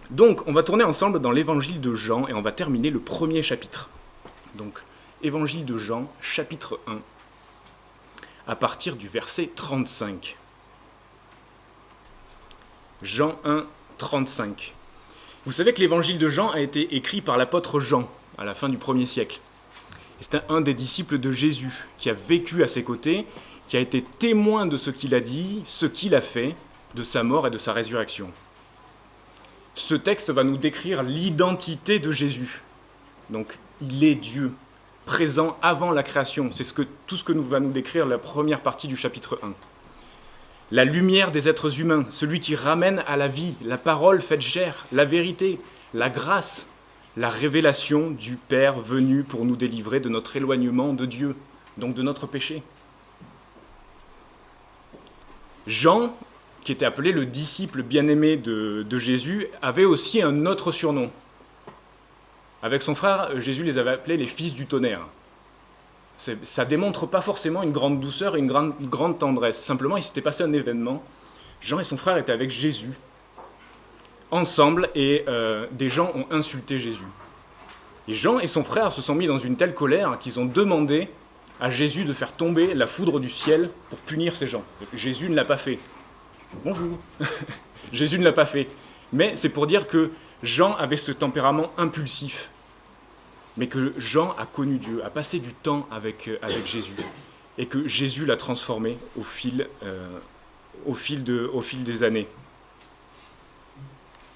Donc, on va tourner ensemble dans l'évangile de Jean et on va terminer le premier chapitre. Donc, évangile de Jean, chapitre 1, à partir du verset 35. Jean 1, 35. Vous savez que l'évangile de Jean a été écrit par l'apôtre Jean à la fin du 1er siècle. C'est un des disciples de Jésus qui a vécu à ses côtés, qui a été témoin de ce qu'il a dit, ce qu'il a fait, de sa mort et de sa résurrection. Ce texte va nous décrire l'identité de Jésus. Donc, il est Dieu, présent avant la création. C'est tout ce que nous va nous décrire la première partie du chapitre 1. La lumière des êtres humains, celui qui ramène à la vie, la parole faite chair, la vérité, la grâce, la révélation du Père venu pour nous délivrer de notre éloignement de Dieu, donc de notre péché. Jean, qui était appelé le disciple bien-aimé de Jésus, avait aussi un autre surnom. Avec son frère, Jésus les avait appelés les fils du tonnerre. Ça ne démontre pas forcément une grande douceur et une grande tendresse. Simplement, il s'était passé un événement. Jean et son frère étaient avec Jésus, ensemble, et des gens ont insulté Jésus. Et Jean et son frère se sont mis dans une telle colère qu'ils ont demandé à Jésus de faire tomber la foudre du ciel pour punir ces gens. Jésus ne l'a pas fait. Bonjour. Jésus ne l'a pas fait. Mais c'est pour dire que Jean avait ce tempérament impulsif. Mais que Jean a connu Dieu, a passé du temps avec Jésus. Et que Jésus l'a transformé au fil des années.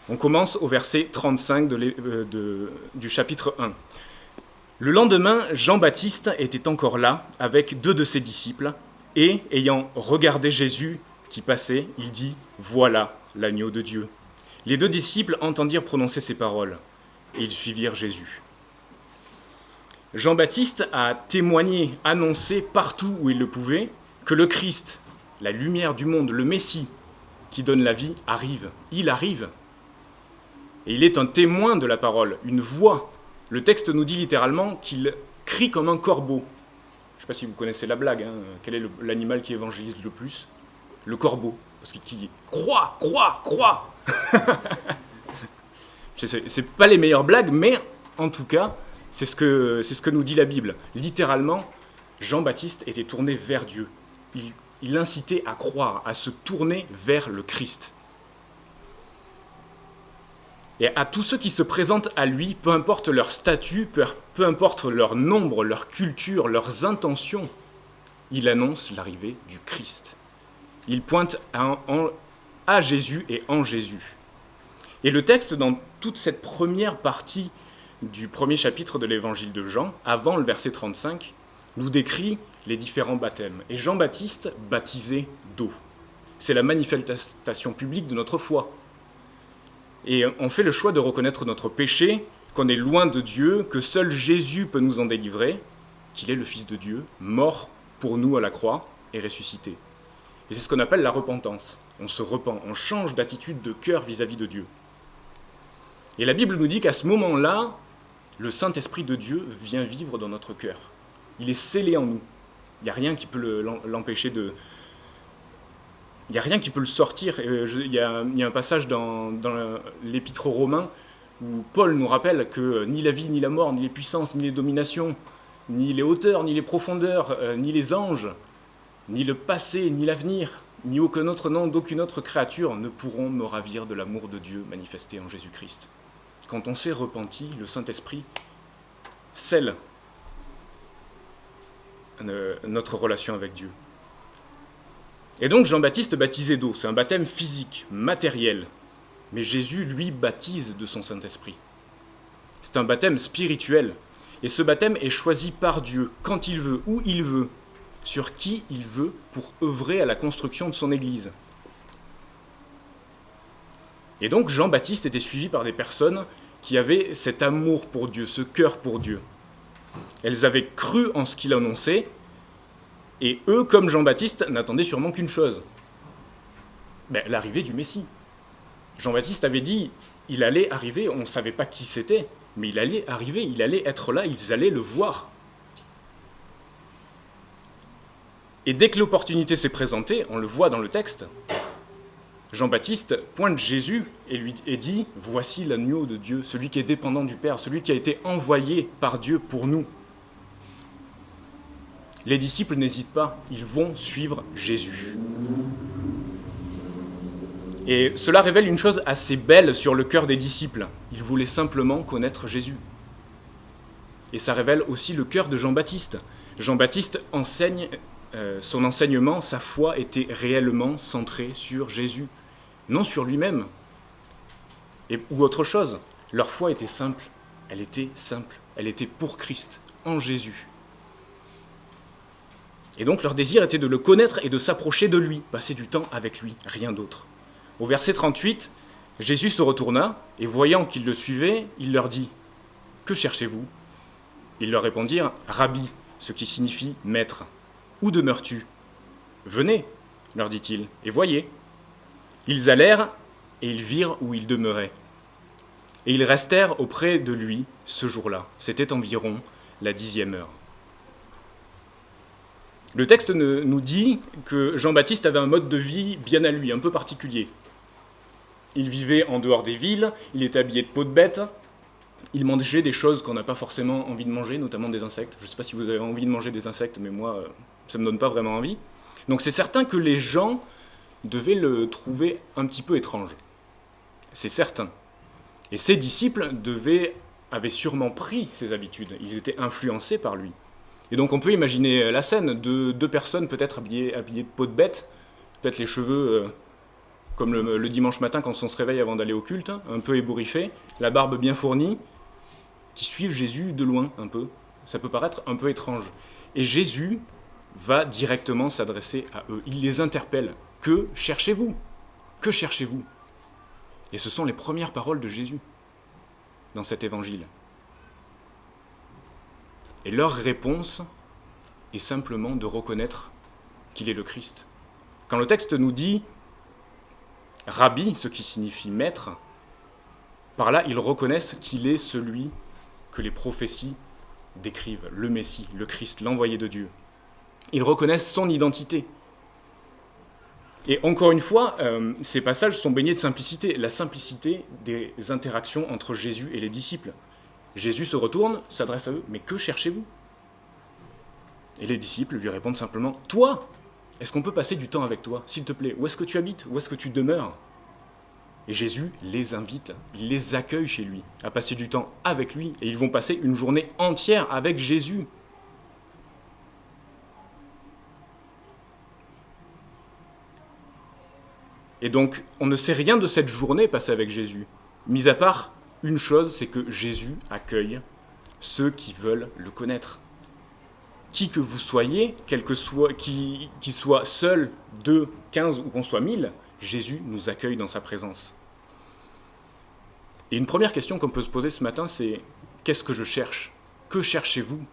On commence au verset 35 du chapitre 1. Le lendemain, Jean-Baptiste était encore là avec 2 de ses disciples, et, ayant regardé Jésus qui passait, il dit « Voilà l'agneau de Dieu ». Les 2 disciples entendirent prononcer ces paroles, et ils suivirent Jésus. Jean-Baptiste a témoigné, annoncé partout où il le pouvait, que le Christ, la lumière du monde, le Messie, qui donne la vie, arrive. Il arrive. Et il est un témoin de la parole, une voix. Le texte nous dit littéralement qu'il crie comme un corbeau. Je ne sais pas si vous connaissez la blague, hein. Quel est l'animal qui évangélise le plus ? Le corbeau. Parce qu'il dit « Crois, crois, crois !» C'est pas les meilleures blagues, mais en tout cas, c'est ce que nous dit la Bible. Littéralement, Jean-Baptiste était tourné vers Dieu. Il incitait à croire, à se tourner vers le Christ. Et à tous ceux qui se présentent à lui, peu importe leur statut, peu importe leur nombre, leur culture, leurs intentions, il annonce l'arrivée du Christ. Il pointe à Jésus et en Jésus. Et le texte, dans toute cette première partie du premier chapitre de l'évangile de Jean, avant le verset 35, nous décrit les différents baptêmes. Et Jean-Baptiste baptisait d'eau. C'est la manifestation publique de notre foi. Et on fait le choix de reconnaître notre péché, qu'on est loin de Dieu, que seul Jésus peut nous en délivrer, qu'il est le Fils de Dieu, mort pour nous à la croix et ressuscité. Et c'est ce qu'on appelle la repentance. On se repent, on change d'attitude de cœur vis-à-vis de Dieu. Et la Bible nous dit qu'à ce moment-là, le Saint-Esprit de Dieu vient vivre dans notre cœur. Il est scellé en nous. Il n'y a rien qui peut l'empêcher de... Il n'y a rien qui peut le sortir. Il y a un passage dans l'Épître aux Romains où Paul nous rappelle que ni la vie, ni la mort, ni les puissances, ni les dominations, ni les hauteurs, ni les profondeurs, ni les anges, ni le passé, ni l'avenir, ni aucun autre nom d'aucune autre créature ne pourront me ravir de l'amour de Dieu manifesté en Jésus-Christ. Quand on s'est repenti, le Saint-Esprit scelle notre relation avec Dieu. Et donc Jean-Baptiste baptisait d'eau, c'est un baptême physique, matériel. Mais Jésus, lui, baptise de son Saint-Esprit. C'est un baptême spirituel. Et ce baptême est choisi par Dieu, quand il veut, où il veut, sur qui il veut, pour œuvrer à la construction de son Église. Et donc Jean-Baptiste était suivi par des personnes qui avaient cet amour pour Dieu, ce cœur pour Dieu. Elles avaient cru en ce qu'il annonçait, et eux, comme Jean-Baptiste, n'attendaient sûrement qu'une chose. L'arrivée du Messie. Jean-Baptiste avait dit, il allait arriver, on ne savait pas qui c'était, mais il allait arriver, il allait être là, ils allaient le voir. Et dès que l'opportunité s'est présentée, on le voit dans le texte, Jean-Baptiste pointe Jésus et dit « Voici l'agneau de Dieu, celui qui est dépendant du Père, celui qui a été envoyé par Dieu pour nous. » Les disciples n'hésitent pas, ils vont suivre Jésus. Et cela révèle une chose assez belle sur le cœur des disciples. Ils voulaient simplement connaître Jésus. Et ça révèle aussi le cœur de Jean-Baptiste. Jean-Baptiste enseigne, son enseignement, sa foi était réellement centrée sur Jésus, non sur lui-même ou autre chose. Leur foi était simple, elle était pour Christ, en Jésus. Et donc leur désir était de le connaître et de s'approcher de lui, passer du temps avec lui, rien d'autre. Au verset 38, Jésus se retourna, et voyant qu'ils le suivaient, il leur dit « Que cherchez-vous » Ils leur répondirent « Rabbi », ce qui signifie « maître ». « Où demeures-tu » ?»« Venez, leur dit-il, et voyez. » Ils allèrent, et ils virent où il demeurait. Et ils restèrent auprès de lui ce jour-là. C'était environ la 10e heure. Le texte nous dit que Jean-Baptiste avait un mode de vie bien à lui, un peu particulier. Il vivait en dehors des villes, il était habillé de peau de bête, il mangeait des choses qu'on n'a pas forcément envie de manger, notamment des insectes. Je ne sais pas si vous avez envie de manger des insectes, mais moi, ça ne me donne pas vraiment envie. Donc c'est certain que les gens devaient le trouver un petit peu étrange. C'est certain. Et ses disciples avaient sûrement pris ses habitudes, ils étaient influencés par lui. Et donc on peut imaginer la scène de deux personnes peut-être habillées de peau de bête, peut-être les cheveux comme le dimanche matin quand on se réveille avant d'aller au culte, un peu ébouriffés, la barbe bien fournie, qui suivent Jésus de loin un peu. Ça peut paraître un peu étrange. Et Jésus va directement s'adresser à eux. Il les interpelle. Que cherchez-vous ? Que cherchez-vous ? Et ce sont les premières paroles de Jésus dans cet évangile. Et leur réponse est simplement de reconnaître qu'il est le Christ. Quand le texte nous dit « Rabbi », ce qui signifie « maître », par là, ils reconnaissent qu'il est celui que les prophéties décrivent, le Messie, le Christ, l'envoyé de Dieu. Ils reconnaissent son identité. Et encore une fois, ces passages sont baignés de simplicité, la simplicité des interactions entre Jésus et les disciples. Jésus se retourne, s'adresse à eux, « Mais que cherchez-vous » Et les disciples lui répondent simplement, « Toi, est-ce qu'on peut passer du temps avec toi, s'il te plaît ? Où est-ce que tu habites ? Où est-ce que tu demeures ?» Et Jésus les invite, il les accueille chez lui, à passer du temps avec lui, et ils vont passer une journée entière avec Jésus. Et donc, on ne sait rien de cette journée passée avec Jésus, mis à part une chose, c'est que Jésus accueille ceux qui veulent le connaître. Qui que vous soyez, quel que soit, qui soit seul, 2, 15 ou qu'on soit 1000, Jésus nous accueille dans sa présence. Et une première question qu'on peut se poser ce matin, c'est « Qu'est-ce que je cherche ? Que cherchez-vous ?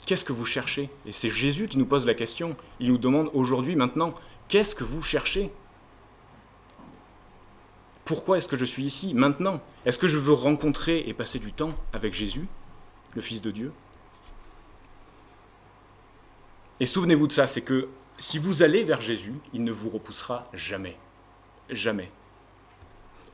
Qu'est-ce que vous cherchez ?» Et c'est Jésus qui nous pose la question. Il nous demande aujourd'hui, maintenant, « Qu'est-ce que vous cherchez ? Pourquoi est-ce que je suis ici, maintenant ? Est-ce que je veux rencontrer et passer du temps avec Jésus, le Fils de Dieu ? » Et souvenez-vous de ça, c'est que si vous allez vers Jésus, il ne vous repoussera jamais. Jamais.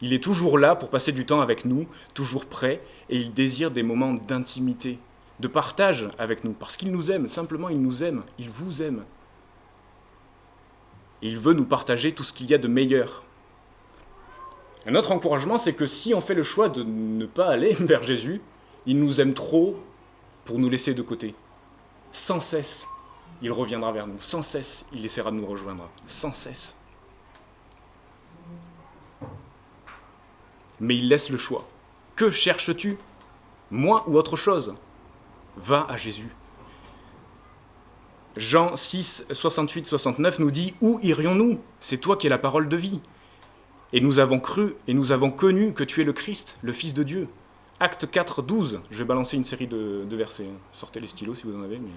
Il est toujours là pour passer du temps avec nous, toujours prêt, et il désire des moments d'intimité, de partage avec nous, parce qu'il nous aime, simplement il nous aime, il vous aime. Et il veut nous partager tout ce qu'il y a de meilleur. Un autre encouragement, c'est que si on fait le choix de ne pas aller vers Jésus, il nous aime trop pour nous laisser de côté. Sans cesse, il reviendra vers nous. Sans cesse, il essaiera de nous rejoindre. Sans cesse. Mais il laisse le choix. Que cherches-tu ? Moi ou autre chose ? Va à Jésus. Jean 6, 68-69 nous dit « Où irions-nous ? C'est toi qui es la parole de vie. Et nous avons cru et nous avons connu que tu es le Christ, le Fils de Dieu. » Acte 4, 12. Je vais balancer une série de versets. Sortez les stylos si vous en avez, mais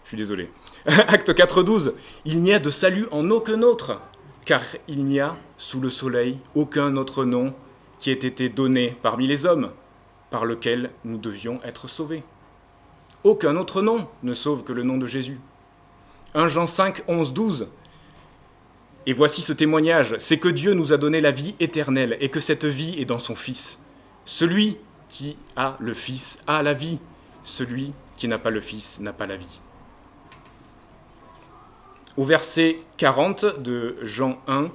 je suis désolé. Acte 4, 12. « Il n'y a de salut en aucun autre, car il n'y a, sous le soleil, aucun autre nom qui ait été donné parmi les hommes, par lequel nous devions être sauvés. Aucun autre nom ne sauve que le nom de Jésus. » 1 Jean 5, 11, 12. Et voici ce témoignage, c'est que Dieu nous a donné la vie éternelle et que cette vie est dans son Fils. Celui qui a le Fils a la vie, celui qui n'a pas le Fils n'a pas la vie. Au verset 40 de Jean 1,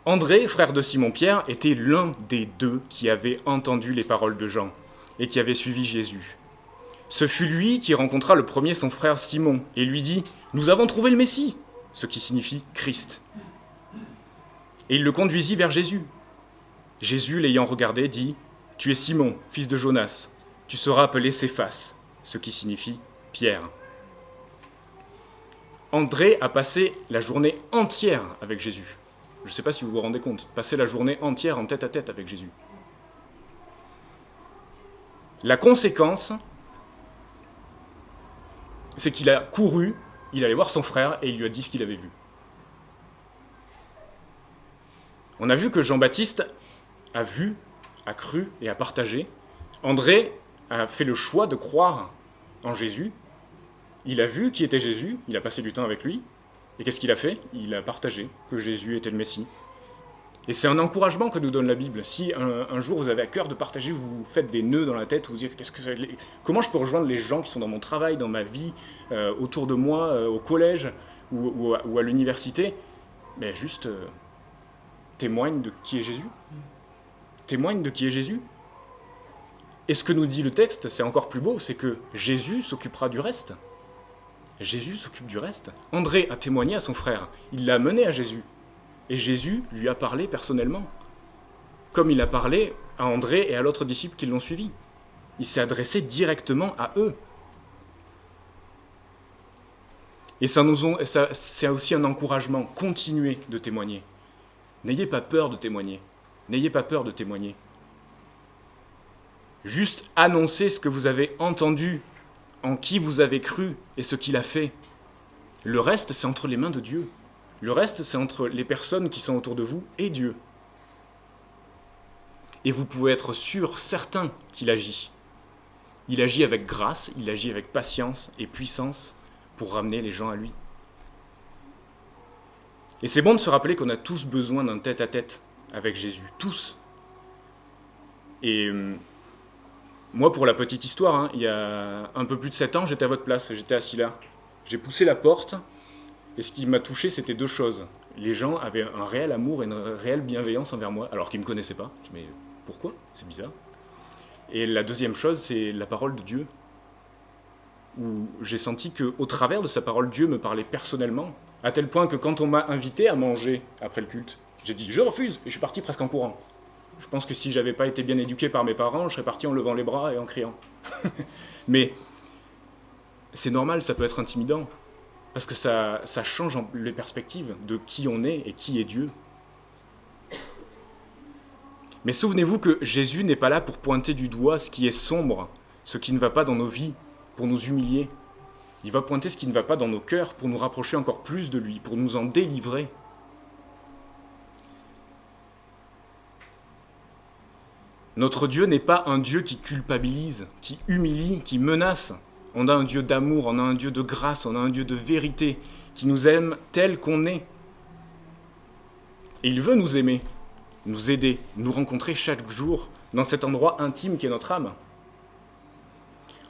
André, frère de Simon-Pierre, était l'un des deux qui avait entendu les paroles de Jean et qui avait suivi Jésus. Ce fut lui qui rencontra le premier son frère Simon et lui dit « Nous avons trouvé le Messie », ce qui signifie Christ. Et il le conduisit vers Jésus. Jésus, l'ayant regardé, dit « Tu es Simon, fils de Jonas, tu seras appelé Céphas », ce qui signifie Pierre. André a passé la journée entière avec Jésus. Je ne sais pas si vous vous rendez compte, passer la journée entière en tête-à-tête avec Jésus. La conséquence, c'est qu'il a couru, il allait voir son frère et il lui a dit ce qu'il avait vu. On a vu que Jean-Baptiste a vu, a cru et a partagé. André a fait le choix de croire en Jésus. Il a vu qui était Jésus, il a passé du temps avec lui. Et qu'est-ce qu'il a fait? Il a partagé que Jésus était le Messie. Et c'est un encouragement que nous donne la Bible. Si un jour vous avez à cœur de partager, vous vous faites des nœuds dans la tête, vous dites comment je peux rejoindre les gens qui sont dans mon travail, dans ma vie, autour de moi, au collège ou à l'université, mais juste témoigne de qui est Jésus. Témoigne de qui est Jésus. Et ce que nous dit le texte, c'est encore plus beau, c'est que Jésus s'occupera du reste. Jésus s'occupe du reste. André a témoigné à son frère, il l'a mené à Jésus. Et Jésus lui a parlé personnellement, comme il a parlé à André et à l'autre disciple qui l'ont suivi. Il s'est adressé directement à eux. Et ça c'est aussi un encouragement, continuez de témoigner. N'ayez pas peur de témoigner. N'ayez pas peur de témoigner. Juste annoncez ce que vous avez entendu, en qui vous avez cru et ce qu'il a fait. Le reste, c'est entre les mains de Dieu. Le reste, c'est entre les personnes qui sont autour de vous et Dieu. Et vous pouvez être sûr, certain qu'il agit. Il agit avec grâce, il agit avec patience et puissance pour ramener les gens à lui. Et c'est bon de se rappeler qu'on a tous besoin d'un tête-à-tête avec Jésus, tous. Et moi, pour la petite histoire, il y a un peu plus de 7 ans, j'étais à votre place, j'étais assis là. J'ai poussé la porte, et ce qui m'a touché, c'était 2 choses. Les gens avaient un réel amour et une réelle bienveillance envers moi, alors qu'ils ne me connaissaient pas. Mais pourquoi? C'est bizarre. Et la deuxième chose, c'est la parole de Dieu, où j'ai senti qu'au travers de sa parole, Dieu me parlait personnellement, à tel point que quand on m'a invité à manger après le culte, j'ai dit « je refuse » et je suis parti presque en courant. Je pense que si je n'avais pas été bien éduqué par mes parents, je serais parti en levant les bras et en criant. Mais c'est normal, ça peut être intimidant, parce que ça change les perspectives de qui on est et qui est Dieu. Mais souvenez-vous que Jésus n'est pas là pour pointer du doigt ce qui est sombre, ce qui ne va pas dans nos vies, pour nous humilier. Il va pointer ce qui ne va pas dans nos cœurs pour nous rapprocher encore plus de lui, pour nous en délivrer. Notre Dieu n'est pas un Dieu qui culpabilise, qui humilie, qui menace. On a un Dieu d'amour, on a un Dieu de grâce, on a un Dieu de vérité, qui nous aime tel qu'on est. Et il veut nous aimer, nous aider, nous rencontrer chaque jour dans cet endroit intime qu'est notre âme.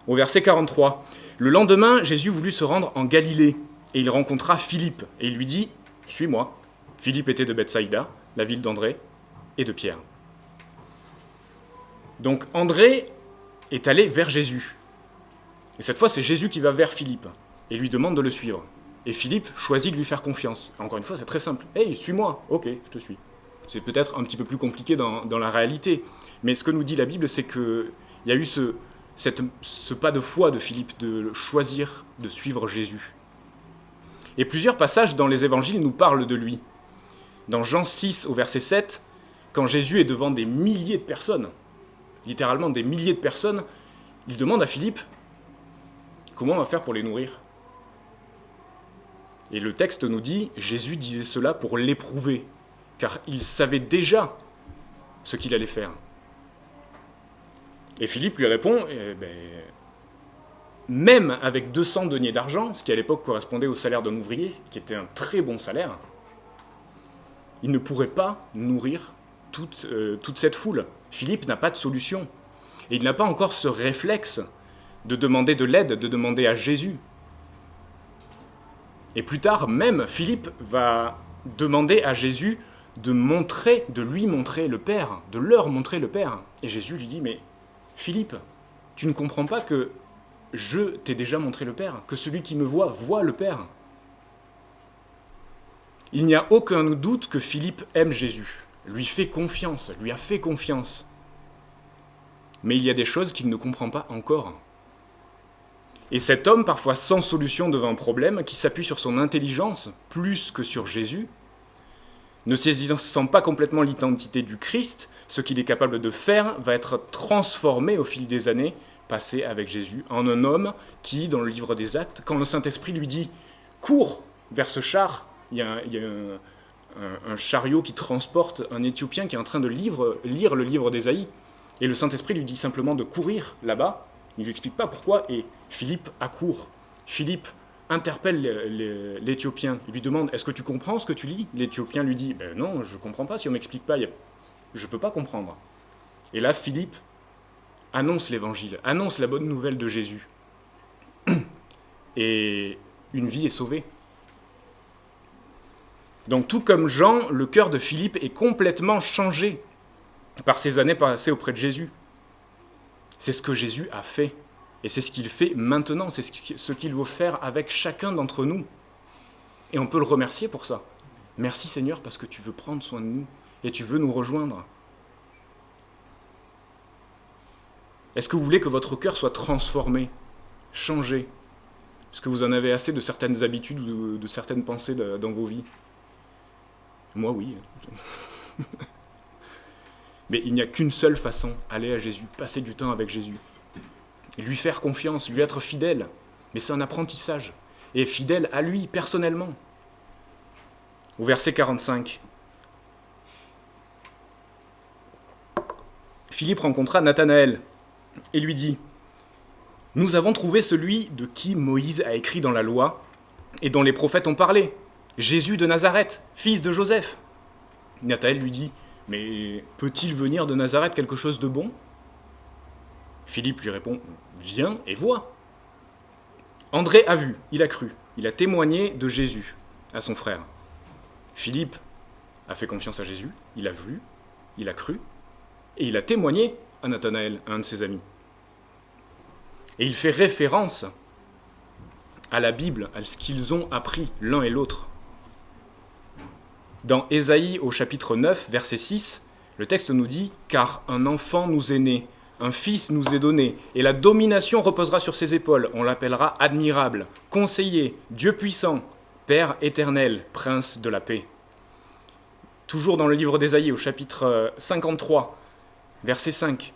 Au verset 43, « Le lendemain, Jésus voulut se rendre en Galilée, et il rencontra Philippe, et il lui dit « Suis-moi ». Philippe était de Bethsaïda, la ville d'André et de Pierre. Donc André est allé vers Jésus. Et cette fois, c'est Jésus qui va vers Philippe et lui demande de le suivre. Et Philippe choisit de lui faire confiance. Encore une fois, c'est très simple. « Hey, suis-moi !»« Ok, je te suis. » C'est peut-être un petit peu plus compliqué dans la réalité. Mais ce que nous dit la Bible, c'est qu'il y a eu ce pas de foi de Philippe de choisir de suivre Jésus. Et plusieurs passages dans les évangiles nous parlent de lui. Dans Jean 6, au verset 7, quand Jésus est devant des milliers de personnes, littéralement des milliers de personnes, il demande à Philippe « Comment on va faire pour les nourrir ?» Et le texte nous dit « Jésus disait cela pour l'éprouver, car il savait déjà ce qu'il allait faire. » Et Philippe lui répond « Même avec 200 deniers d'argent, ce qui à l'époque correspondait au salaire d'un ouvrier, qui était un très bon salaire, Il ne pourrait pas nourrir toute cette foule. Philippe n'a pas de solution. Et il n'a pas encore ce réflexe de demander de l'aide, de demander à Jésus. Et plus tard, même, Philippe va demander à Jésus de lui montrer le Père, de leur montrer le Père. Et Jésus lui dit, mais Philippe, tu ne comprends pas que je t'ai déjà montré le Père, que celui qui me voit le Père. Il n'y a aucun doute que Philippe aime Jésus, lui fait confiance, lui a fait confiance. Mais il y a des choses qu'il ne comprend pas encore. Et cet homme, parfois sans solution devant un problème, qui s'appuie sur son intelligence plus que sur Jésus, ne saisissant pas complètement l'identité du Christ, ce qu'il est capable de faire va être transformé au fil des années passées avec Jésus en un homme qui, dans le livre des Actes, quand le Saint-Esprit lui dit « Cours vers ce char », il y a un chariot qui transporte un Éthiopien qui est en train de lire le livre d'Ésaïe, et le Saint-Esprit lui dit simplement de courir là-bas. Il ne lui explique pas pourquoi, et Philippe accourt. Philippe interpelle l'Éthiopien. Il lui demande « Est-ce que tu comprends ce que tu lis ?» L'Éthiopien lui dit « Non, je ne comprends pas. Si on ne m'explique pas, je ne peux pas comprendre. » Et là, Philippe annonce l'Évangile, annonce la bonne nouvelle de Jésus. Et une vie est sauvée. Donc tout comme Jean, le cœur de Philippe est complètement changé par ces années passées auprès de Jésus. C'est ce que Jésus a fait. Et c'est ce qu'il fait maintenant. C'est ce qu'il veut faire avec chacun d'entre nous. Et on peut le remercier pour ça. Merci Seigneur parce que tu veux prendre soin de nous et tu veux nous rejoindre. Est-ce que vous voulez que votre cœur soit transformé, changé ? Est-ce que vous en avez assez de certaines habitudes ou de certaines pensées dans vos vies ? Moi, oui. Mais il n'y a qu'une seule façon, aller à Jésus, passer du temps avec Jésus. Lui faire confiance, lui être fidèle. Mais c'est un apprentissage. Et fidèle à lui, personnellement. Au verset 45. Philippe rencontra Nathanaël et lui dit « Nous avons trouvé celui de qui Moïse a écrit dans la loi et dont les prophètes ont parlé, Jésus de Nazareth, fils de Joseph. » Nathanaël lui dit « Mais peut-il venir de Nazareth quelque chose de bon ?» Philippe lui répond « Viens et vois. » André a vu, il a cru, il a témoigné de Jésus à son frère. Philippe a fait confiance à Jésus, il a vu, il a cru, et il a témoigné à Nathanaël, un de ses amis. Et il fait référence à la Bible, à ce qu'ils ont appris l'un et l'autre. Dans Ésaïe au chapitre 9, verset 6, le texte nous dit « Car un enfant nous est né, un fils nous est donné, et la domination reposera sur ses épaules. On l'appellera admirable, conseiller, Dieu puissant, Père éternel, prince de la paix. » Toujours dans le livre d'Ésaïe au chapitre 53, verset 5.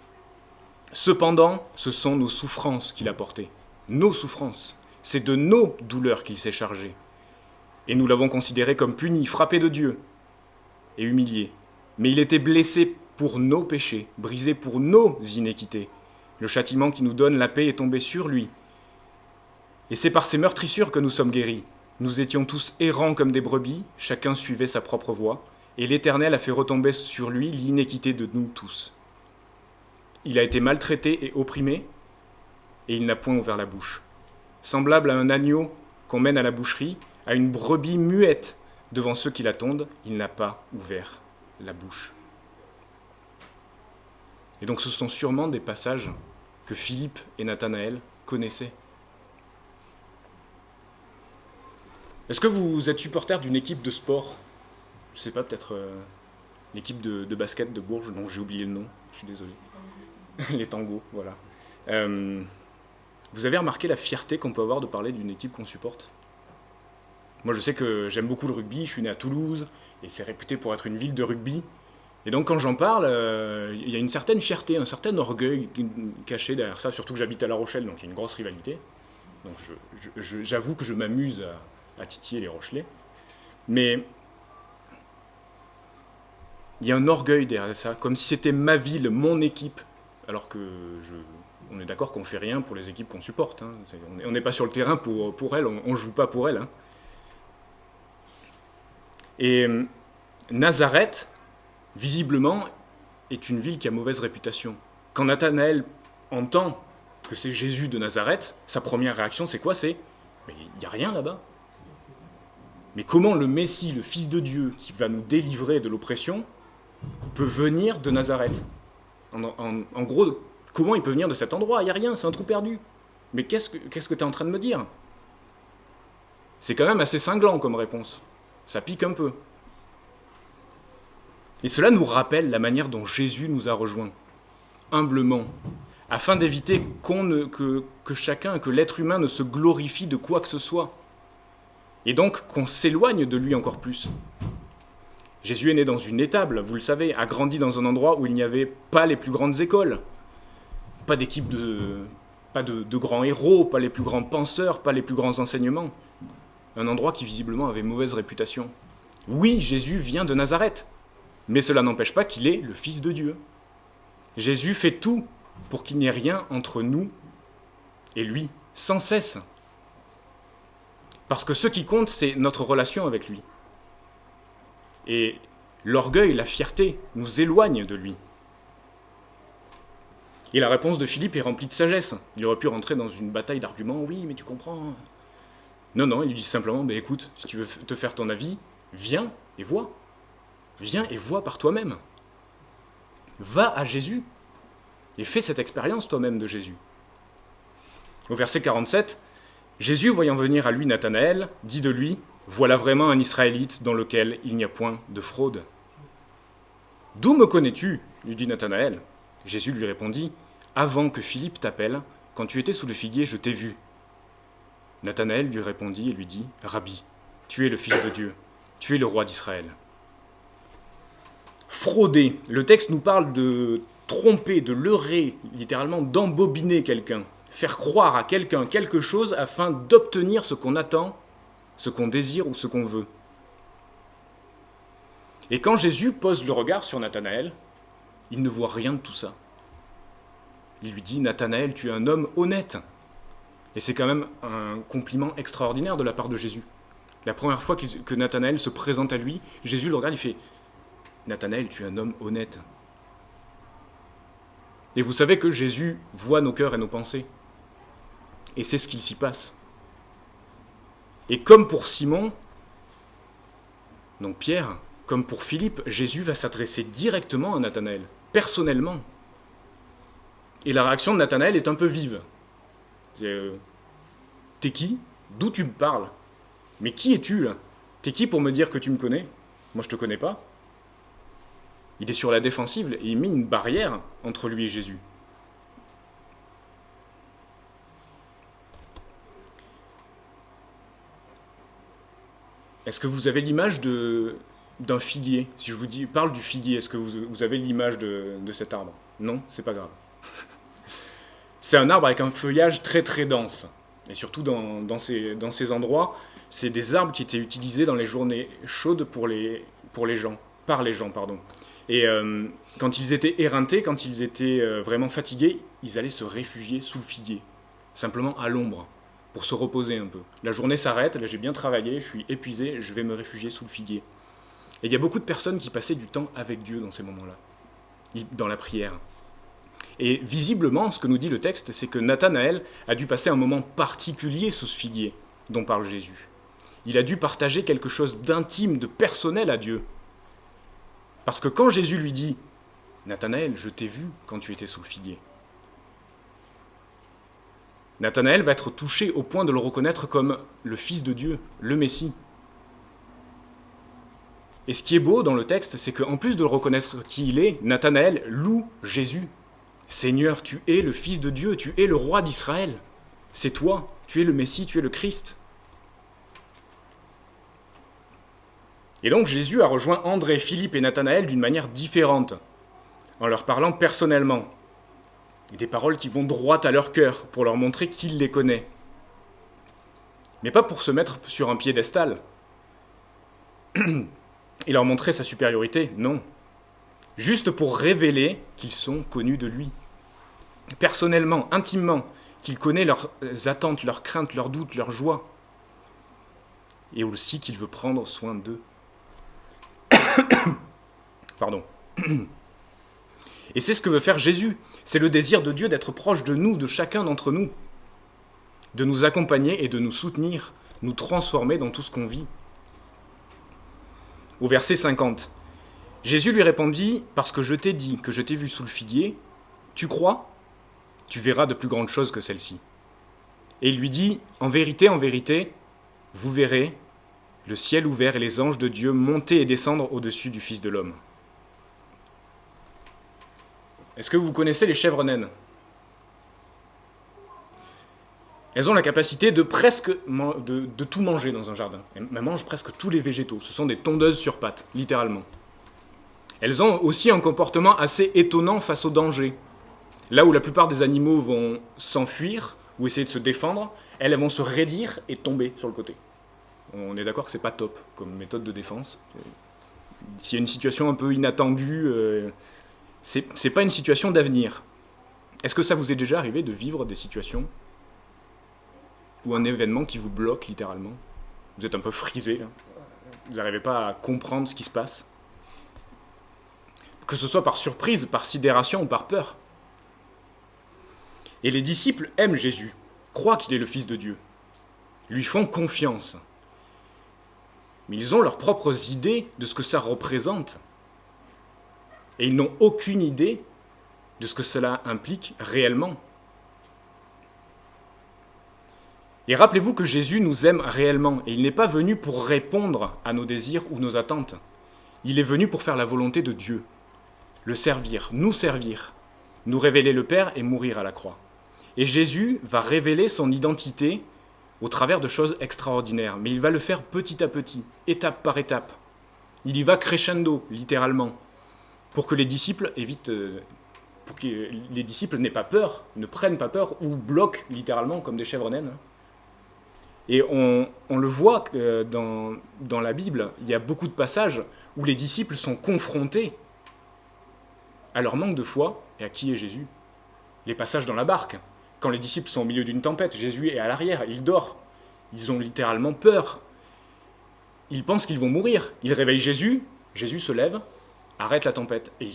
« Cependant, ce sont nos souffrances qu'il a portées, nos souffrances. C'est de nos douleurs qu'il s'est chargé. Et nous l'avons considéré comme puni, frappé de Dieu et humilié. Mais il était blessé pour nos péchés, brisé pour nos iniquités. Le châtiment qui nous donne la paix est tombé sur lui. Et c'est par ses meurtrissures que nous sommes guéris. Nous étions tous errants comme des brebis, chacun suivait sa propre voie, et l'Éternel a fait retomber sur lui l'iniquité de nous tous. Il a été maltraité et opprimé, et il n'a point ouvert la bouche. Semblable à un agneau qu'on mène à la boucherie, à une brebis muette devant ceux qui l'attendent, il n'a pas ouvert la bouche. » Et donc ce sont sûrement des passages que Philippe et Nathanaël connaissaient. Est-ce que vous êtes supporter d'une équipe de sport ? Je ne sais pas, peut-être l'équipe de basket de Bourges, dont j'ai oublié le nom, je suis désolé. Les tangos, voilà. Vous avez remarqué la fierté qu'on peut avoir de parler d'une équipe qu'on supporte ? Moi, je sais que j'aime beaucoup le rugby, je suis né à Toulouse, et c'est réputé pour être une ville de rugby. Et donc, quand j'en parle, il y a une certaine fierté, un certain orgueil caché derrière ça, surtout que j'habite à La Rochelle, donc il y a une grosse rivalité. Donc, j'avoue que je m'amuse à titiller les Rochelais. Mais il y a un orgueil derrière ça, comme si c'était ma ville, mon équipe, alors que on est d'accord qu'on ne fait rien pour les équipes qu'on supporte. Hein. On n'est pas sur le terrain pour elles, on ne joue pas pour elles. Hein. Et Nazareth, visiblement, est une ville qui a mauvaise réputation. Quand Nathanaël entend que c'est Jésus de Nazareth, sa première réaction, c'est quoi? C'est « mais il n'y a rien là-bas ». Mais comment le Messie, le Fils de Dieu, qui va nous délivrer de l'oppression, peut venir de Nazareth? En gros, comment il peut venir de cet endroit? Il n'y a rien, c'est un trou perdu. Mais qu'est-ce que tu es en train de me dire? C'est quand même assez cinglant comme réponse. Ça pique un peu. Et cela nous rappelle la manière dont Jésus nous a rejoints, humblement, afin d'éviter que chacun, que l'être humain ne se glorifie de quoi que ce soit, et donc qu'on s'éloigne de lui encore plus. Jésus est né dans une étable, vous le savez, a grandi dans un endroit où il n'y avait pas les plus grandes écoles, pas de grands héros, pas les plus grands penseurs, pas les plus grands enseignements. Un endroit qui visiblement avait mauvaise réputation. Oui, Jésus vient de Nazareth, mais cela n'empêche pas qu'il est le Fils de Dieu. Jésus fait tout pour qu'il n'y ait rien entre nous et lui, sans cesse. Parce que ce qui compte, c'est notre relation avec lui. Et l'orgueil, la fierté nous éloignent de lui. Et la réponse de Philippe est remplie de sagesse. Il aurait pu rentrer dans une bataille d'arguments. Oui, mais tu comprends. Non, il lui dit simplement, écoute, si tu veux te faire ton avis, viens et vois. Viens et vois par toi-même. Va à Jésus et fais cette expérience toi-même de Jésus. Au verset 47, Jésus, voyant venir à lui Nathanaël, dit de lui, « Voilà vraiment un Israélite dans lequel il n'y a point de fraude. »« D'où me connais-tu » lui dit Nathanaël. Jésus lui répondit, « Avant que Philippe t'appelle, quand tu étais sous le figuier, je t'ai vu. » Nathanaël lui répondit et lui dit, « Rabbi, tu es le Fils de Dieu, tu es le roi d'Israël. » Frauder, le texte nous parle de tromper, de leurrer, littéralement d'embobiner quelqu'un, faire croire à quelqu'un quelque chose afin d'obtenir ce qu'on attend, ce qu'on désire ou ce qu'on veut. Et quand Jésus pose le regard sur Nathanaël, il ne voit rien de tout ça. Il lui dit, « Nathanaël, tu es un homme honnête. » Et c'est quand même un compliment extraordinaire de la part de Jésus. La première fois que Nathanaël se présente à lui, Jésus le regarde, il fait « Nathanaël, tu es un homme honnête. » Et vous savez que Jésus voit nos cœurs et nos pensées. Et c'est ce qu'il s'y passe. Et comme pour Simon, donc Pierre, comme pour Philippe, Jésus va s'adresser directement à Nathanaël, personnellement. Et la réaction de Nathanaël est un peu vive. T'es qui? D'où tu me parles? Mais qui es-tu là? T'es qui pour me dire que tu me connais? Moi je te connais pas. Il est sur la défensive et il met une barrière entre lui et Jésus. Est-ce que vous avez l'image d'un figuier? Si je vous parle du figuier, est-ce que vous avez l'image de cet arbre? Non, c'est pas grave. C'est un arbre avec un feuillage très très dense. Et surtout dans ces endroits, c'est des arbres qui étaient utilisés dans les journées chaudes par les gens. Et quand ils étaient éreintés, quand ils étaient vraiment fatigués, ils allaient se réfugier sous le figuier, simplement à l'ombre, pour se reposer un peu. La journée s'arrête, là j'ai bien travaillé, je suis épuisé, je vais me réfugier sous le figuier. Et il y a beaucoup de personnes qui passaient du temps avec Dieu dans ces moments-là, dans la prière. Et visiblement, ce que nous dit le texte, c'est que Nathanaël a dû passer un moment particulier sous ce figuier dont parle Jésus. Il a dû partager quelque chose d'intime, de personnel à Dieu. Parce que quand Jésus lui dit « Nathanaël, je t'ai vu quand tu étais sous le figuier », Nathanaël va être touché au point de le reconnaître comme le Fils de Dieu, le Messie. Et ce qui est beau dans le texte, c'est qu'en plus de le reconnaître qui il est, Nathanaël loue Jésus. « Seigneur, tu es le Fils de Dieu, tu es le roi d'Israël. C'est toi, tu es le Messie, tu es le Christ. » Et donc Jésus a rejoint André, Philippe et Nathanaël d'une manière différente, en leur parlant personnellement. Et des paroles qui vont droit à leur cœur, pour leur montrer qu'il les connaît. Mais pas pour se mettre sur un piédestal et leur montrer sa supériorité, non. Juste pour révéler qu'ils sont connus de lui. Personnellement, intimement, qu'il connaît leurs attentes, leurs craintes, leurs doutes, leurs joies. Et aussi qu'il veut prendre soin d'eux. Pardon. Et c'est ce que veut faire Jésus. C'est le désir de Dieu d'être proche de nous, de chacun d'entre nous, de nous accompagner et de nous soutenir, nous transformer dans tout ce qu'on vit. Au verset 50, Jésus lui répondit « Parce que je t'ai dit que je t'ai vu sous le figuier, tu crois ? Tu verras de plus grandes choses que celles-ci. » Et il lui dit « en vérité, vous verrez le ciel ouvert et les anges de Dieu monter et descendre au-dessus du Fils de l'homme. » Est-ce que vous connaissez les chèvres naines ? Elles ont la capacité de de tout manger dans un jardin. Elles mangent presque tous les végétaux. Ce sont des tondeuses sur pattes, littéralement. Elles ont aussi un comportement assez étonnant face au danger. Là où la plupart des animaux vont s'enfuir ou essayer de se défendre, elles vont se raidir et tomber sur le côté. On est d'accord que c'est pas top comme méthode de défense. S'il y a une situation un peu inattendue, c'est pas une situation d'avenir. Est-ce que ça vous est déjà arrivé de vivre des situations ou un événement qui vous bloque littéralement ? Vous êtes un peu frisé, là. Vous n'arrivez pas à comprendre ce qui se passe. Que ce soit par surprise, par sidération ou par peur. Et les disciples aiment Jésus, croient qu'il est le Fils de Dieu, lui font confiance. Mais ils ont leurs propres idées de ce que ça représente. Et ils n'ont aucune idée de ce que cela implique réellement. Et rappelez-vous que Jésus nous aime réellement, et il n'est pas venu pour répondre à nos désirs ou nos attentes. Il est venu pour faire la volonté de Dieu, le servir, nous révéler le Père et mourir à la croix. Et Jésus va révéler son identité au travers de choses extraordinaires, mais il va le faire petit à petit, étape par étape. Il y va crescendo, littéralement, pour que les disciples n'aient pas peur, ne prennent pas peur, ou bloquent littéralement comme des chèvres naines. Et on le voit dans la Bible, il y a beaucoup de passages où les disciples sont confrontés à leur manque de foi et à qui est Jésus. Les passages dans la barque, quand les disciples sont au milieu d'une tempête, Jésus est à l'arrière, il dort. Ils ont littéralement peur. Ils pensent qu'ils vont mourir. Ils réveillent Jésus, Jésus se lève, arrête la tempête. Et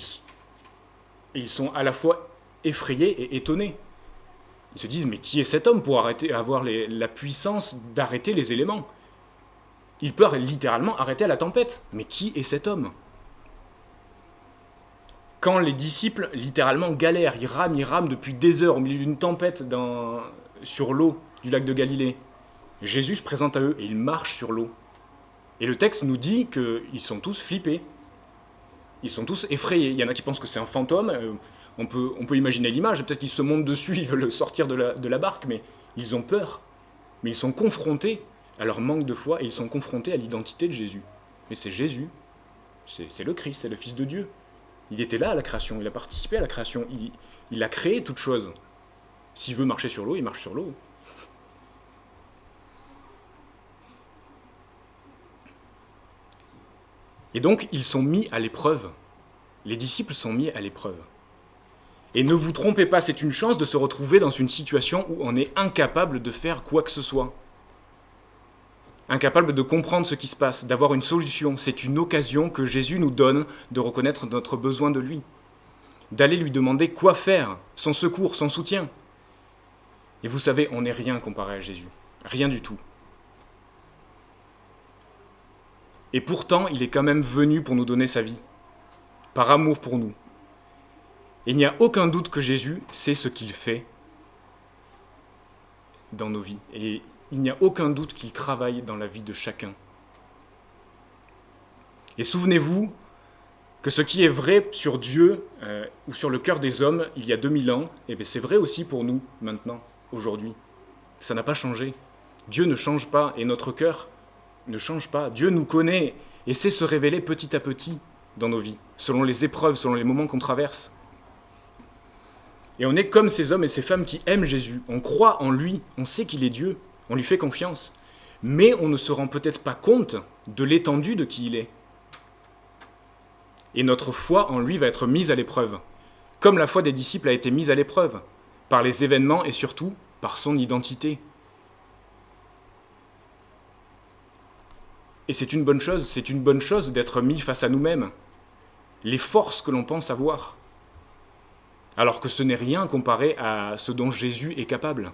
ils sont à la fois effrayés et étonnés. Ils se disent, mais qui est cet homme pour avoir la puissance d'arrêter les éléments ? Il peut littéralement arrêter la tempête. Mais qui est cet homme ? Quand les disciples littéralement galèrent, ils rament depuis des heures au milieu d'une tempête sur l'eau du lac de Galilée, Jésus se présente à eux et il marche sur l'eau. Et le texte nous dit qu'ils sont tous flippés. Ils sont tous effrayés. Il y en a qui pensent que c'est un fantôme. On peut imaginer l'image. Peut-être qu'ils se montent dessus, ils veulent sortir de la barque, mais ils ont peur. Mais ils sont confrontés à leur manque de foi et ils sont confrontés à l'identité de Jésus. Mais c'est Jésus. C'est le Christ, c'est le Fils de Dieu. Il était là à la création, il a participé à la création. Il a créé toute chose. S'il veut marcher sur l'eau, il marche sur l'eau. Et donc, ils sont mis à l'épreuve. Les disciples sont mis à l'épreuve. Et ne vous trompez pas, c'est une chance de se retrouver dans une situation où on est incapable de faire quoi que ce soit. Incapable de comprendre ce qui se passe, d'avoir une solution. C'est une occasion que Jésus nous donne de reconnaître notre besoin de lui. D'aller lui demander quoi faire, son secours, son soutien. Et vous savez, on n'est rien comparé à Jésus. Rien du tout. Et pourtant, il est quand même venu pour nous donner sa vie, par amour pour nous. Et il n'y a aucun doute que Jésus sait ce qu'il fait dans nos vies. Et il n'y a aucun doute qu'il travaille dans la vie de chacun. Et souvenez-vous que ce qui est vrai sur Dieu ou sur le cœur des hommes il y a 2000 ans, eh bien c'est vrai aussi pour nous maintenant, aujourd'hui. Ça n'a pas changé. Dieu ne change pas et notre cœur ne change pas. Dieu nous connaît et sait se révéler petit à petit dans nos vies, selon les épreuves, selon les moments qu'on traverse. Et on est comme ces hommes et ces femmes qui aiment Jésus. On croit en lui, on sait qu'il est Dieu, on lui fait confiance. Mais on ne se rend peut-être pas compte de l'étendue de qui il est. Et notre foi en lui va être mise à l'épreuve, comme la foi des disciples a été mise à l'épreuve, par les événements et surtout par son identité. Et c'est une bonne chose d'être mis face à nous-mêmes, les forces que l'on pense avoir, alors que ce n'est rien comparé à ce dont Jésus est capable.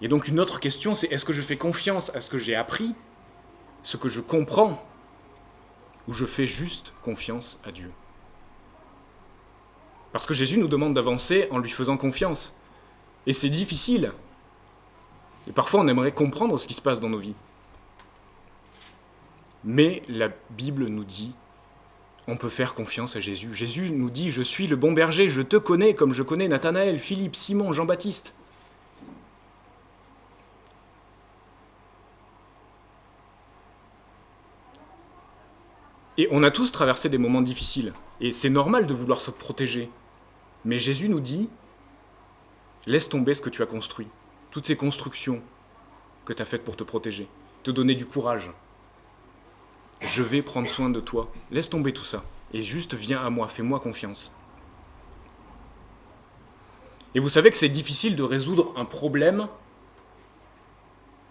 Et donc une autre question, c'est est-ce que je fais confiance à ce que j'ai appris, ce que je comprends, ou je fais juste confiance à Dieu? Parce que Jésus nous demande d'avancer en lui faisant confiance. Et c'est difficile. Et parfois on aimerait comprendre ce qui se passe dans nos vies. Mais la Bible nous dit, on peut faire confiance à Jésus. Jésus nous dit, je suis le bon berger, je te connais comme je connais Nathanaël, Philippe, Simon, Jean-Baptiste. Et on a tous traversé des moments difficiles. Et c'est normal de vouloir se protéger. Mais Jésus nous dit, laisse tomber ce que tu as construit. Toutes ces constructions que tu as faites pour te protéger. Te donner du courage. Je vais prendre soin de toi. Laisse tomber tout ça. Et juste viens à moi, fais-moi confiance. Et vous savez que c'est difficile de résoudre un problème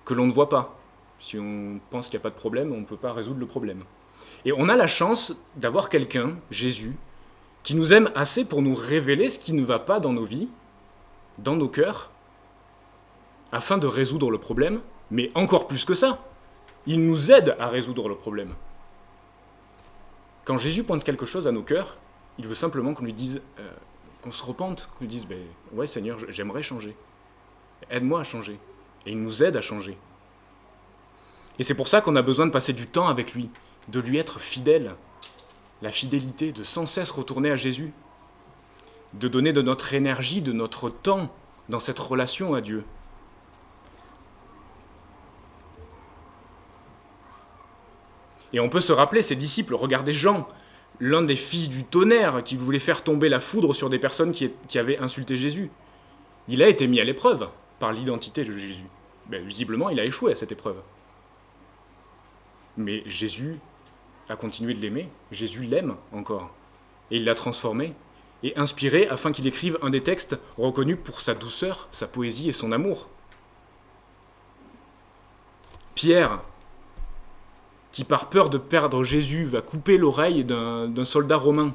que l'on ne voit pas. Si on pense qu'il n'y a pas de problème, on ne peut pas résoudre le problème. Et on a la chance d'avoir quelqu'un, Jésus, qui nous aime assez pour nous révéler ce qui ne va pas dans nos vies, dans nos cœurs, afin de résoudre le problème, mais encore plus que ça, il nous aide à résoudre le problème. Quand Jésus pointe quelque chose à nos cœurs, il veut simplement qu'on lui dise, qu'on se repente, qu'on lui dise, ouais Seigneur, j'aimerais changer, aide-moi à changer, et il nous aide à changer. Et c'est pour ça qu'on a besoin de passer du temps avec lui, de lui être fidèle, la fidélité, de sans cesse retourner à Jésus, de donner de notre énergie, de notre temps dans cette relation à Dieu. Et on peut se rappeler ces disciples, regardez Jean, l'un des fils du tonnerre qui voulait faire tomber la foudre sur des personnes qui avaient insulté Jésus. Il a été mis à l'épreuve par l'identité de Jésus. Visiblement, il a échoué à cette épreuve. Mais Jésus a continué de l'aimer, Jésus l'aime encore, et il l'a transformé et inspiré afin qu'il écrive un des textes reconnus pour sa douceur, sa poésie et son amour. Pierre, qui par peur de perdre Jésus va couper l'oreille d'un soldat romain,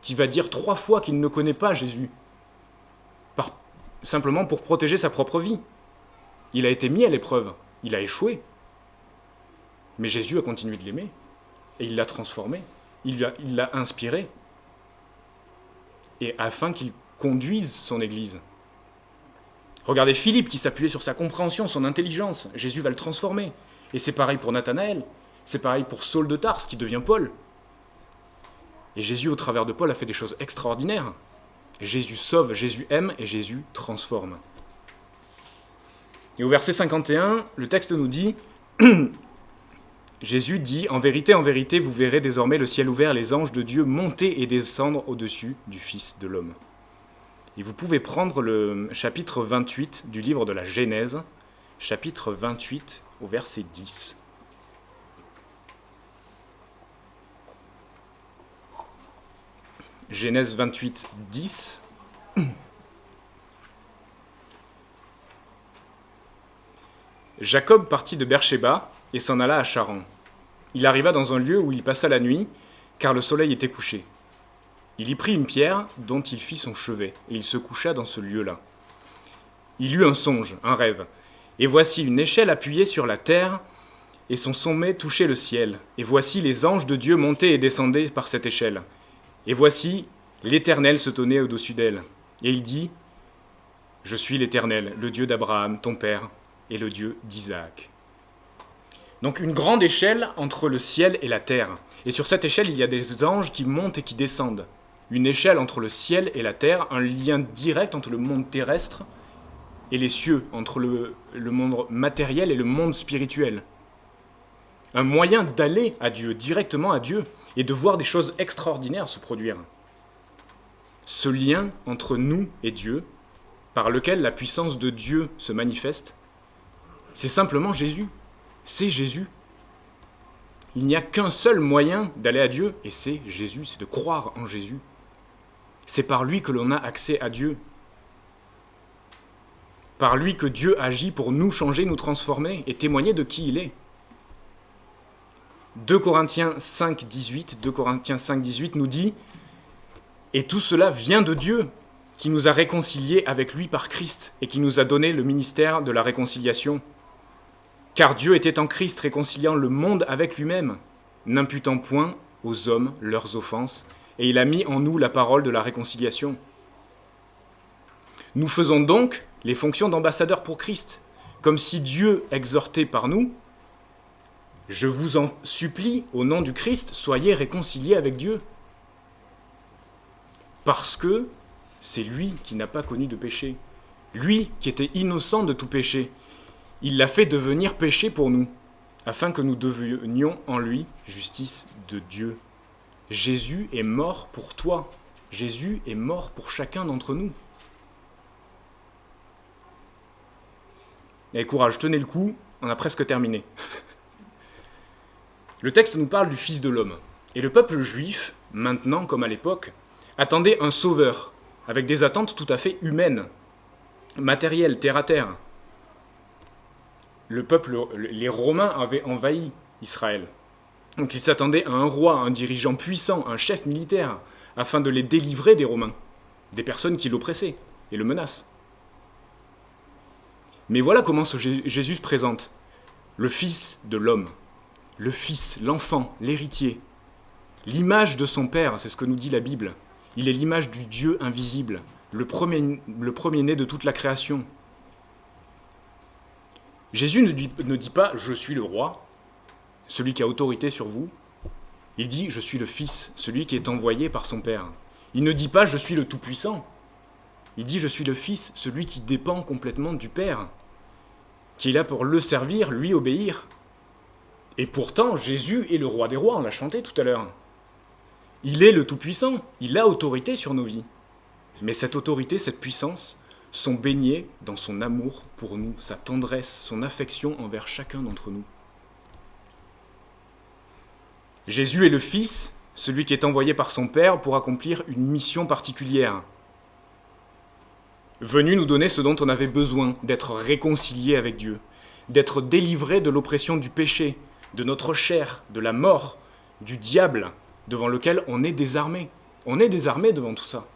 qui va dire 3 fois qu'il ne connaît pas Jésus, simplement pour protéger sa propre vie. Il a été mis à l'épreuve, il a échoué, mais Jésus a continué de l'aimer. Et il l'a transformé, il l'a inspiré, et afin qu'il conduise son Église. Regardez Philippe qui s'appuyait sur sa compréhension, son intelligence. Jésus va le transformer. Et c'est pareil pour Nathanaël, c'est pareil pour Saul de Tarse qui devient Paul. Et Jésus, au travers de Paul, a fait des choses extraordinaires. Et Jésus sauve, Jésus aime et Jésus transforme. Et au verset 51, le texte nous dit... Jésus dit, en vérité, vous verrez désormais le ciel ouvert, les anges de Dieu monter et descendre au-dessus du Fils de l'homme. Et vous pouvez prendre le chapitre 28 du livre de la Genèse, chapitre 28 au verset 10. Genèse 28, 10. Jacob partit de Beersheba et s'en alla à Charan. Il arriva dans un lieu où il passa la nuit, car le soleil était couché. Il y prit une pierre dont il fit son chevet, et il se coucha dans ce lieu-là. Il eut un songe, un rêve, et voici une échelle appuyée sur la terre, et son sommet touchait le ciel. Et voici les anges de Dieu montaient et descendaient par cette échelle. Et voici l'Éternel se tenait au-dessus d'elle. Et il dit, « Je suis l'Éternel, le Dieu d'Abraham, ton père, et le Dieu d'Isaac. » Donc une grande échelle entre le ciel et la terre. Et sur cette échelle, il y a des anges qui montent et qui descendent. Une échelle entre le ciel et la terre, un lien direct entre le monde terrestre et les cieux, entre le monde matériel et le monde spirituel. Un moyen d'aller à Dieu, directement à Dieu, et de voir des choses extraordinaires se produire. Ce lien entre nous et Dieu, par lequel la puissance de Dieu se manifeste, c'est simplement Jésus. C'est Jésus. Il n'y a qu'un seul moyen d'aller à Dieu, et c'est Jésus, c'est de croire en Jésus. C'est par lui que l'on a accès à Dieu. par lui que Dieu agit pour nous changer, nous transformer et témoigner de qui il est. 2 Corinthiens 5,18 nous dit « Et tout cela vient de Dieu, qui nous a réconciliés avec lui par Christ et qui nous a donné le ministère de la réconciliation. Car Dieu était en Christ réconciliant le monde avec lui-même, n'imputant point aux hommes leurs offenses, et il a mis en nous la parole de la réconciliation. Nous faisons donc les fonctions d'ambassadeurs pour Christ, comme si Dieu exhortait par nous. Je vous en supplie, au nom du Christ, soyez réconciliés avec Dieu. Parce que c'est lui qui n'a pas connu de péché, lui qui était innocent de tout péché. Il l'a fait devenir péché pour nous, afin que nous devenions en lui justice de Dieu. Jésus est mort pour toi. Jésus est mort pour chacun d'entre nous. Et courage, tenez le coup, on a presque terminé. Le texte nous parle du Fils de l'homme. Et le peuple juif, maintenant comme à l'époque, attendait un sauveur, avec des attentes tout à fait humaines, matérielles, terre à terre. Les Romains avaient envahi Israël. Donc ils s'attendaient à un roi, un dirigeant puissant, un chef militaire, afin de les délivrer des Romains, des personnes qui l'oppressaient et le menacent. Mais voilà comment Jésus se présente, le Fils de l'homme, le Fils, l'enfant, l'héritier, l'image de son Père, c'est ce que nous dit la Bible. Il est l'image du Dieu invisible, le premier-né de toute la création. Jésus ne dit pas « je suis le roi », celui qui a autorité sur vous. Il dit « je suis le Fils », celui qui est envoyé par son Père. Il ne dit pas « je suis le Tout-Puissant ». Il dit « je suis le Fils », celui qui dépend complètement du Père, qui est là pour le servir, lui obéir. Et pourtant, Jésus est le roi des rois, on l'a chanté tout à l'heure. Il est le Tout-Puissant, il a autorité sur nos vies. Mais cette autorité, cette puissance, sont baignées dans son amour pour nous, sa tendresse, son affection envers chacun d'entre nous. Jésus est le Fils, celui qui est envoyé par son Père pour accomplir une mission particulière. Venu nous donner ce dont on avait besoin, d'être réconcilié avec Dieu, d'être délivré de l'oppression du péché, de notre chair, de la mort, du diable, devant lequel on est désarmé. On est désarmé devant tout ça.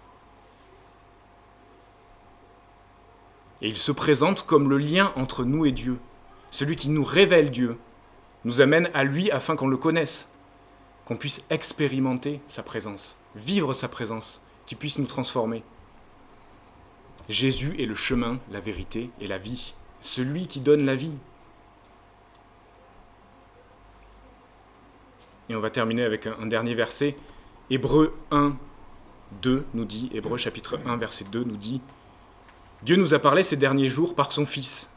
Et il se présente comme le lien entre nous et Dieu, celui qui nous révèle Dieu, nous amène à lui afin qu'on le connaisse, qu'on puisse expérimenter sa présence, vivre sa présence, qu'il puisse nous transformer. Jésus est le chemin, la vérité et la vie, celui qui donne la vie. Et on va terminer avec un dernier verset. Hébreux 1, 2 nous dit, Hébreux chapitre 1, verset 2 nous dit « Dieu nous a parlé ces derniers jours par son Fils,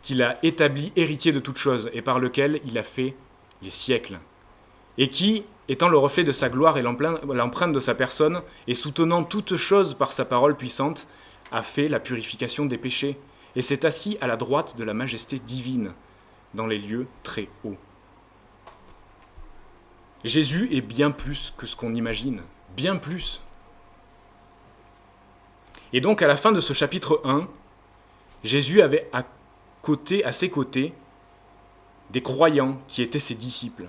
qu'il a établi héritier de toutes choses et par lequel il a fait les siècles, et qui, étant le reflet de sa gloire et l'empreinte de sa personne, et soutenant toutes choses par sa parole puissante, a fait la purification des péchés, et s'est assis à la droite de la majesté divine, dans les lieux très hauts. » Jésus est bien plus que ce qu'on imagine, bien plus. Et donc à la fin de ce chapitre 1, Jésus avait à ses côtés des croyants qui étaient ses disciples.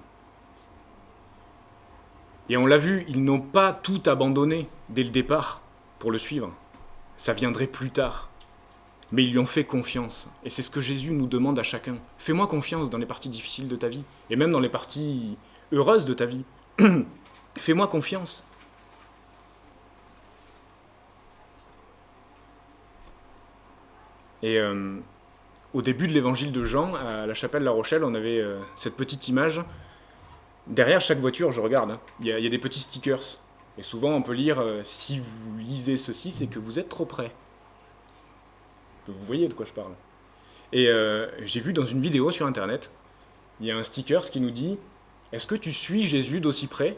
Et on l'a vu, ils n'ont pas tout abandonné dès le départ pour le suivre. Ça viendrait plus tard. Mais ils lui ont fait confiance. Et c'est ce que Jésus nous demande à chacun. Fais-moi confiance dans les parties difficiles de ta vie, et même dans les parties heureuses de ta vie. Fais-moi confiance. Et au début de l'évangile de Jean, à la chapelle La Rochelle, on avait cette petite image. Derrière chaque voiture, je regarde, hein, il y a des petits stickers. Et souvent, on peut lire « Si vous lisez ceci, c'est que vous êtes trop près ». Vous voyez de quoi je parle. Et j'ai vu dans une vidéo sur Internet, il y a un sticker qui nous dit « Est-ce que tu suis Jésus d'aussi près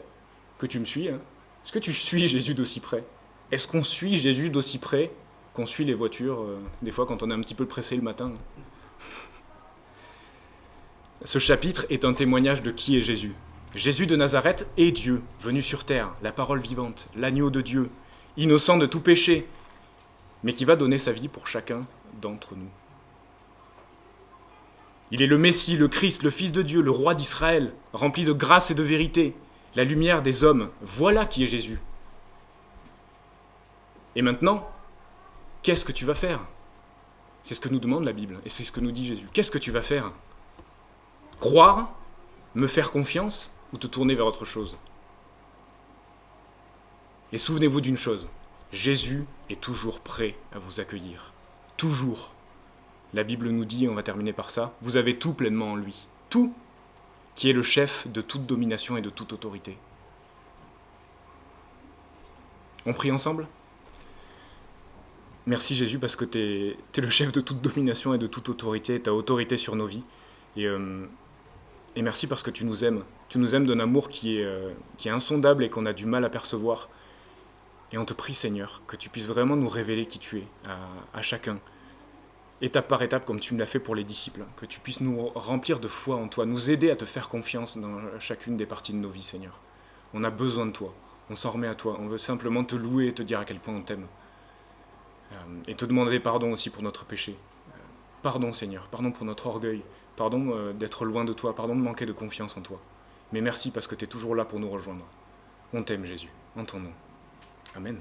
que tu me suis hein? Est-ce que tu suis Jésus d'aussi près? Est-ce qu'on suit Jésus d'aussi près qu'on suit les voitures, des fois quand on est un petit peu pressé le matin ?» Ce chapitre est un témoignage de qui est Jésus. Jésus de Nazareth est Dieu, venu sur terre, la parole vivante, l'agneau de Dieu, innocent de tout péché, mais qui va donner sa vie pour chacun d'entre nous. Il est le Messie, le Christ, le Fils de Dieu, le roi d'Israël, rempli de grâce et de vérité, la lumière des hommes. Voilà qui est Jésus. Et maintenant, qu'est-ce que tu vas faire? C'est ce que nous demande la Bible, et c'est ce que nous dit Jésus. Qu'est-ce que tu vas faire? Croire, me faire confiance, ou te tourner vers autre chose? Et souvenez-vous d'une chose, Jésus est toujours prêt à vous accueillir. Toujours. La Bible nous dit, et on va terminer par ça, vous avez tout pleinement en lui. Tout, qui est le chef de toute domination et de toute autorité. On prie ensemble? Merci Jésus parce que t'es le chef de toute domination et de toute autorité, t'as autorité sur nos vies. Et merci parce que tu nous aimes. Tu nous aimes d'un amour qui est insondable et qu'on a du mal à percevoir. Et on te prie Seigneur que tu puisses vraiment nous révéler qui tu es à chacun. Étape par étape comme tu me l'as fait pour les disciples. Que tu puisses nous remplir de foi en toi, nous aider à te faire confiance dans chacune des parties de nos vies Seigneur. On a besoin de toi, on s'en remet à toi. On veut simplement te louer et te dire à quel point on t'aime. Et te demander pardon aussi pour notre péché. Pardon Seigneur, pardon pour notre orgueil, pardon d'être loin de toi, pardon de manquer de confiance en toi. Mais merci parce que tu es toujours là pour nous rejoindre. On t'aime Jésus, en ton nom. Amen.